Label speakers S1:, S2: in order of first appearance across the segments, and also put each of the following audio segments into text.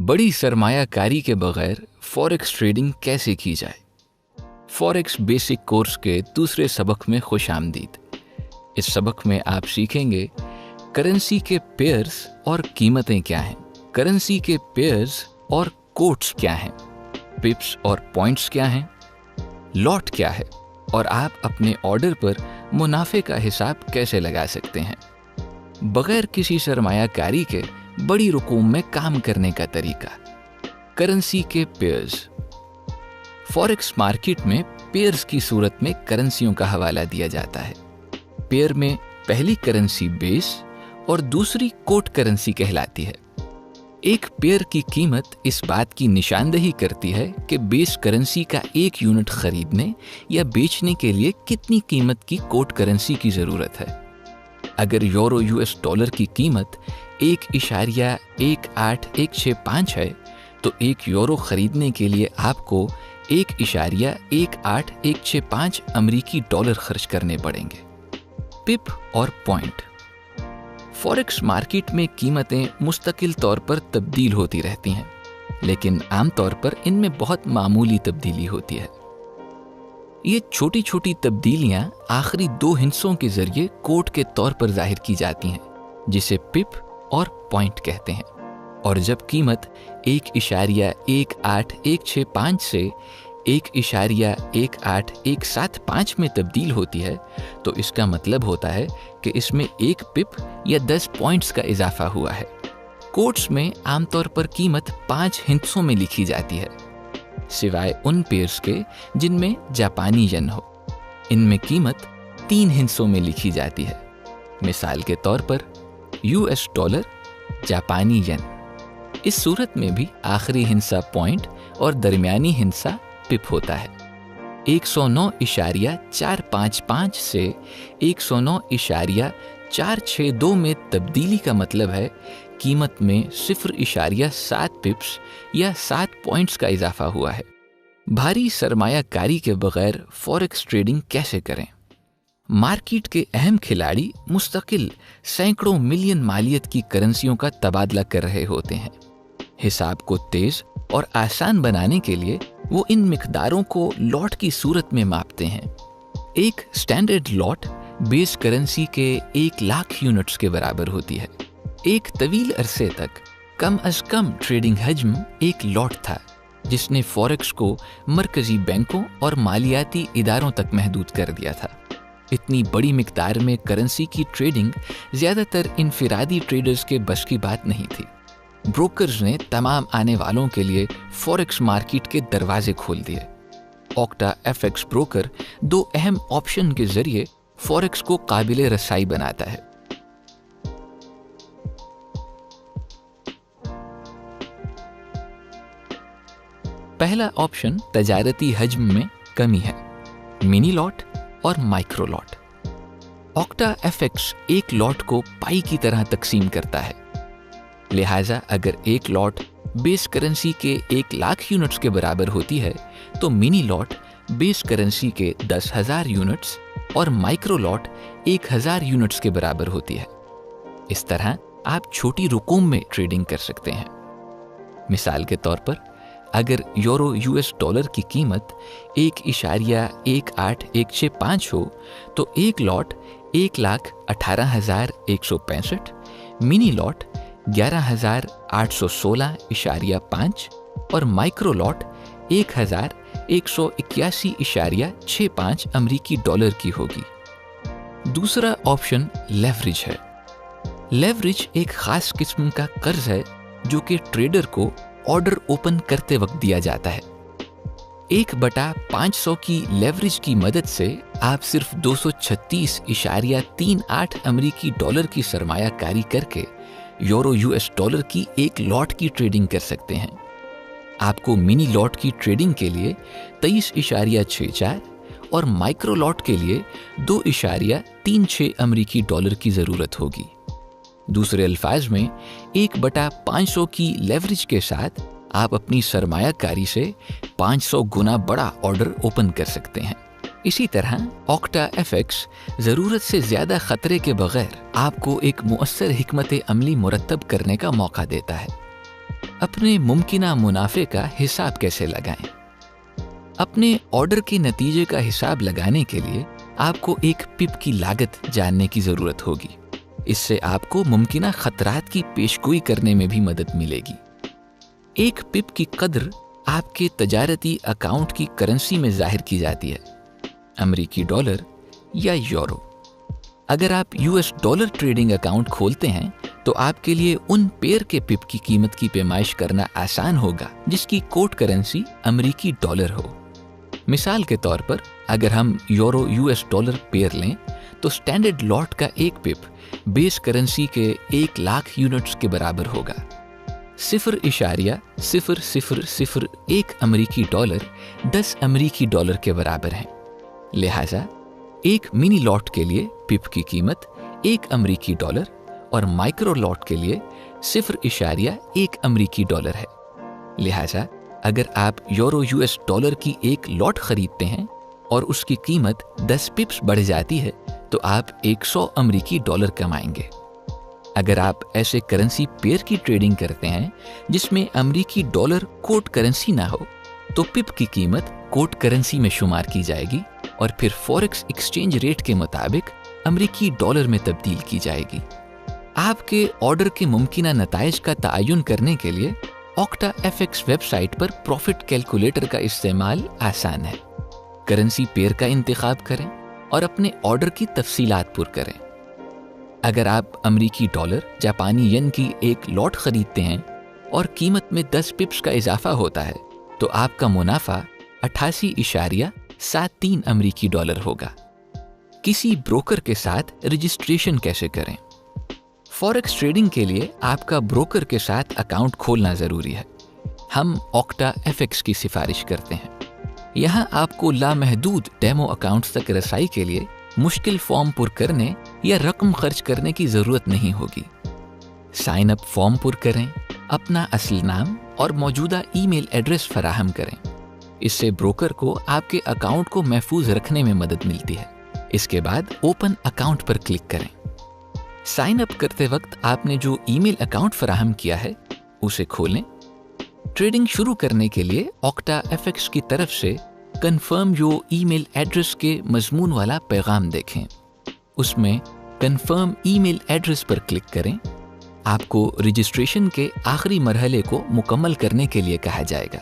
S1: बड़ी सरमायाकारी के बगैर फॉरेक्स ट्रेडिंग कैसे की जाए। फॉरेक्स बेसिक कोर्स के दूसरे सबक में खुश आमदीद। इस सबक में आप सीखेंगे करेंसी के पेयर्स और कीमतें क्या हैं, करेंसी के पेयर्स और कोट्स क्या हैं, पिप्स और पॉइंट्स क्या हैं, लॉट क्या है और आप अपने ऑर्डर पर मुनाफे का हिसाब कैसे लगा सकते हैं। बगैर किसी सरमायाकारी के बड़ी रकूम में काम करने का तरीका। करेंसी के पेयर्स। फॉरेक्स मार्केट में पेयर्स की सूरत में करेंसियों का हवाला दिया जाता है। पेयर में पहली करेंसी बेस और दूसरी कोट करेंसी कहलाती है। एक पेयर की कीमत इस बात की निशानदही करती है कि बेस करेंसी का एक यूनिट खरीदने या बेचने के लिए कितनी कीमत की कोट करेंसी की ज़रूरत है। अगर यूरो यूएस डॉलर की कीमत 1.1865 है तो 1 यूरो खरीदने के लिए आपको 1.1865 अमेरिकी डॉलर खर्च करने पड़ेंगे। पिप और पॉइंट। फॉरेक्स मार्केट में कीमतें मुस्तकिल तौर पर तब्दील होती रहती हैं, लेकिन आमतौर पर इनमें बहुत मामूली तब्दीली होती है। ये छोटी छोटी तब्दीलियां आखिरी 2 हिस्सों के जरिए कोट के तौर पर जाहिर की जाती हैं, जिसे पिप और पॉइंट कहते हैं। और जब कीमत 1.1865 से 1.1875 में तब्दील होती है तो इसका मतलब होता है कि इसमें 1 पिप या 10 पॉइंट्स का इजाफा हुआ है। कोट्स में आमतौर पर कीमत 5 हिस्सों में लिखी जाती है, सिवाय उन पेयर्स के जिनमें जापानी येन हो। इनमें कीमत 3 हिस्सों में लिखी जाती है। मिसाल के तौर पर यूएस डॉलर, जापानी येन। इस सूरत में भी आखिरी हिस्सा पॉइंट और दरमियानी हिस्सा पिप होता है। 109.455 से 109.462 में तब्दीली का मतलब है कीमत में 0.7 पिप्स या 7 पॉइंट्स का इजाफा हुआ है। भारी सरमायाकारी के बगैर फॉरेक्स ट्रेडिंग कैसे करें। मार्केट के अहम खिलाड़ी मुस्तकिल सैकड़ों मिलियन मालियत की करेंसियों का तबादला कर रहे होते हैं। हिसाब को तेज और आसान बनाने के लिए वो इन मिकदारों को लॉट की सूरत में मापते हैं। एक स्टैंडर्ड लॉट बेस करेंसी के 1 लाख यूनिट्स के बराबर होती है। एक तवील अरसे तक कम अज कम ट्रेडिंग हजम एक लॉट था, जिसने फॉरेक्स को मरकजी बैंकों और मालियाती इदारों तक महदूद कर दिया था। इतनी बड़ी मिकदार में करेंसी की ट्रेडिंग ज़्यादातर इनफिरादी ट्रेडर्स के बस की बात नहीं थी। ब्रोकर्स ने तमाम आने वालों के लिए फॉरेक्स मार्केट के दरवाजे खोल दिए। ऑक्टा एफएक्स ब्रोकर 2 अहम ऑप्शन के जरिए फॉरेक्स को काबिले रसाई बनाता है। पहला ऑप्शन तजारती हजम में कमी है, मिनी लॉट और माइक्रो लॉट। ऑक्टा एफएक्स एक लॉट को पाई की तरह तकसीम करता है, लिहाजा अगर एक लॉट बेस करेंसी के 1 लाख यूनिट्स के बराबर होती है तो मिनी लॉट बेस करेंसी के 10,000 यूनिट्स और माइक्रो लॉट 1,000 यूनिट्स के बराबर होती है। इस तरह आप छोटी रकूम में ट्रेडिंग कर सकते हैं। मिसाल के तौर पर अगर यूरो यूएस डॉलर की कीमत 1.1865 हो तो एक लॉट 1,18,165, मिनी लॉट 11,816.5 और माइक्रो लॉट 1,181.65 अमेरिकी डॉलर की होगी। दूसरा ऑप्शन लेवरेज है। लेवरेज एक खास किस्म का कर्ज है जो कि ट्रेडर को ऑर्डर ओपन करते वक्त दिया जाता है। 1/500 की लेवरेज की मदद से आप सिर्फ 236.38 अमेरिकी डॉलर की सरमायाकारी करके यूरो यूएस डॉलर की एक लॉट की ट्रेडिंग कर सकते हैं। आपको मिनी लॉट की ट्रेडिंग के लिए 23.64 और माइक्रो लॉट के लिए 2.36 अमेरिकी डॉलर की ज़रूरत होगी। दूसरे अल्फाज में 1/500 की लेवरेज के साथ आप अपनी सरमायाकारी से 500 गुना बड़ा ऑर्डर ओपन कर सकते हैं। इसी तरह ऑक्टा एफएक्स ज़रूरत से ज़्यादा ख़तरे के बगैर आपको एक मुअस्सर हिकमत अमली मुरतब करने का मौका देता है। अपने मुमकिना मुनाफे का हिसाब कैसे लगाएं? अपने ऑर्डर के नतीजे का हिसाब लगाने के लिए आपको एक पिप की लागत जानने की ज़रूरत होगी। इससे आपको मुमकिना खतरात की पेशगोई करने में भी मदद मिलेगी। एक पिप की कद्र आपके तजारती अकाउंट की करेंसी में जाहिर की जाती है, अमेरिकी डॉलर या यूरो। अगर आप यूएस डॉलर ट्रेडिंग अकाउंट खोलते हैं तो आपके लिए उन पेयर के पिप की कीमत की पैमाइश करना आसान होगा जिसकी कोट करेंसी अमेरिकी डॉलर हो। मिसाल के तौर पर अगर हम यूरो यूएस डॉलर पेयर लें तो स्टैंडर्ड लॉट का एक पिप बेस करेंसी के 1,00,000 यूनिट्स के बराबर होगा। 0.0001 अमेरिकी डॉलर 10 अमेरिकी डॉलर के बराबर है। लिहाजा एक मिनी लॉट के लिए पिप की कीमत 1 अमेरिकी डॉलर और माइक्रो लॉट के लिए 0.1 अमेरिकी डॉलर है। लिहाजा अगर आप यूरो यूएस डॉलर की एक लॉट खरीदते हैं और उसकी कीमत 10 पिप्स बढ़ जाती है तो आप 100 अमेरिकी डॉलर कमाएंगे। अगर आप ऐसे करेंसी पेयर की ट्रेडिंग करते हैं जिसमें अमेरिकी डॉलर कोट करेंसी ना हो तो पिप की कीमत कोट करेंसी में शुमार की जाएगी और फिर फॉरेक्स एक्सचेंज रेट के मुताबिक अमेरिकी डॉलर में तब्दील की जाएगी। आपके ऑर्डर के मुमकिना नताइज का तआयुन करने के लिए ऑक्टा एफएक्स वेबसाइट पर प्रॉफिट कैलकुलेटर का इस्तेमाल आसान है। करेंसी पेयर का इंतखाब करें और अपने ऑर्डर की तफसीलात पुर करें। अगर आप अमेरिकी डॉलर जापानी येन की एक लॉट खरीदते हैं और कीमत में 10 पिप्स का इजाफा होता है तो आपका मुनाफा 88.73 अमेरिकी डॉलर होगा। किसी ब्रोकर के साथ रजिस्ट्रेशन कैसे करें? फॉरेक्स ट्रेडिंग के लिए आपका ब्रोकर के साथ अकाउंट खोलना ज़रूरी है। हम ऑक्टा एफएक्स की सिफारिश करते हैं। यहाँ आपको लामहदूद डेमो अकाउंट्स तक रसाई के लिए मुश्किल फॉर्म पुर करने या रकम खर्च करने की ज़रूरत नहीं होगी। साइन अप फॉर्म पुर करें, अपना असल नाम और मौजूदा ईमेल एड्रेस फराहम करें। इससे ब्रोकर को आपके अकाउंट को महफूज रखने में मदद मिलती है। इसके बाद ओपन अकाउंट पर क्लिक करें। साइन अप करते वक्त आपने जो ईमेल अकाउंट फराहम किया है उसे खोलें। ट्रेडिंग शुरू करने के लिए ऑक्टा एफएक्स की तरफ से कंफर्म योर ईमेल एड्रेस के मजमून वाला पैगाम देखें। उसमें कंफर्म ईमेल एड्रेस पर क्लिक करें। आपको रजिस्ट्रेशन के आखिरी मरहले को मुकम्मल करने के लिए कहा जाएगा।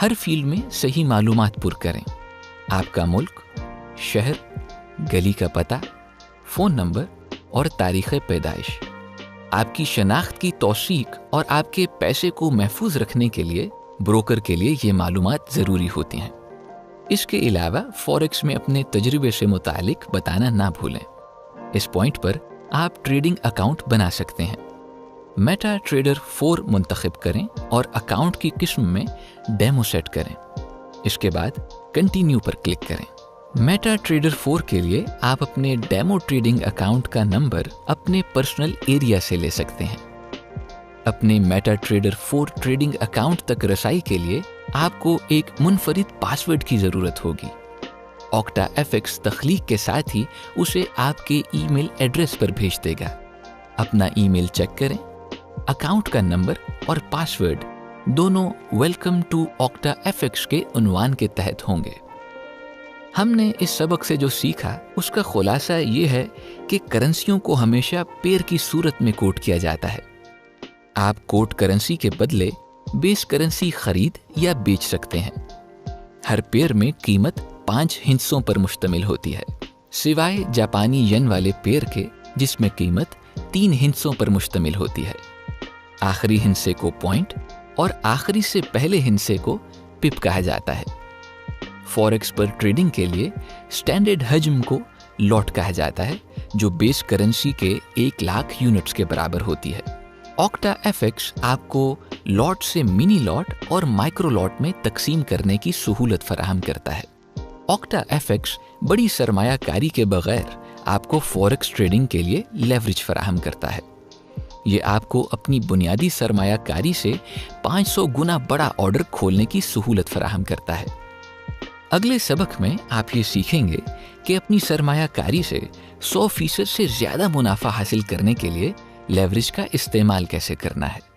S1: हर फील्ड में सही मालूमात पुर करें। आपका मुल्क, शहर, गली का पता, फ़ोन नंबर और तारीख़ पैदाइश। आपकी शनाख्त की तौसीक और आपके पैसे को महफूज रखने के लिए ब्रोकर के लिए ये मालूमात ज़रूरी होती हैं। इसके अलावा फॉरेक्स में अपने तजुर्बे से मुतालिक बताना ना भूलें। इस पॉइंट पर आप ट्रेडिंग अकाउंट बना सकते हैं। मेटा ट्रेडर 4 मुंतखब करें और अकाउंट की किस्म में डेमो सेट करें। इसके बाद कंटिन्यू पर क्लिक करें। मेटा ट्रेडर 4 के लिए आप अपने डेमो ट्रेडिंग अकाउंट का नंबर अपने पर्सनल एरिया से ले सकते हैं। अपने मेटा ट्रेडर 4 ट्रेडिंग अकाउंट तक रसाई के लिए आपको एक मुनफरिद पासवर्ड की ज़रूरत होगी। ऑक्टा एफएक्स तख्लीक के साथ ही उसे आपके ईमेल एड्रेस पर भेज देगा। अपना ईमेल चेक करें। अकाउंट का नंबर और पासवर्ड दोनों वेलकम टू ऑक्टा एफएक्स के उन्वान के तहत होंगे। हमने इस सबक से जो सीखा उसका खुलासा ये है कि करेंसियों को हमेशा पेयर की सूरत में कोट किया जाता है। आप कोट करेंसी के बदले बेस करेंसी खरीद या बेच सकते हैं। हर पेयर में कीमत 5 हिस्सों पर मुश्तमिल होती है, सिवाय जापानी येन वाले पेयर के जिसमें कीमत 3 हिस्सों पर मुश्तमिल होती है। आखिरी हिस्से को पॉइंट और आखिरी से पहले हिस्से को पिप कहा जाता है। फॉरेक्स पर ट्रेडिंग के लिए स्टैंडर्ड हजम को लॉट कहा जाता है जो बेस करेंसी के 1,00,000 यूनिट्स के बराबर होती है। ऑक्टा एफएक्स आपको लॉट से मिनी लॉट और माइक्रो लॉट में तकसीम करने की सहूलत फराहम करता है। ऑक्टा एफएक्स बड़ी सरमायाकारी के बगैर आपको फॉरेक्स ट्रेडिंग के लिए लेवरेज फराहम करता है। ये आपको अपनी बुनियादी सरमायाकारी से 500 गुना बड़ा ऑर्डर खोलने की सहूलत फराहम करता है। अगले सबक में आप ये सीखेंगे कि अपनी सरमायाकारी से 100% سے زیادہ منافع حاصل کرنے کے لیے لیوریج کا استعمال کیسے کرنا ہے۔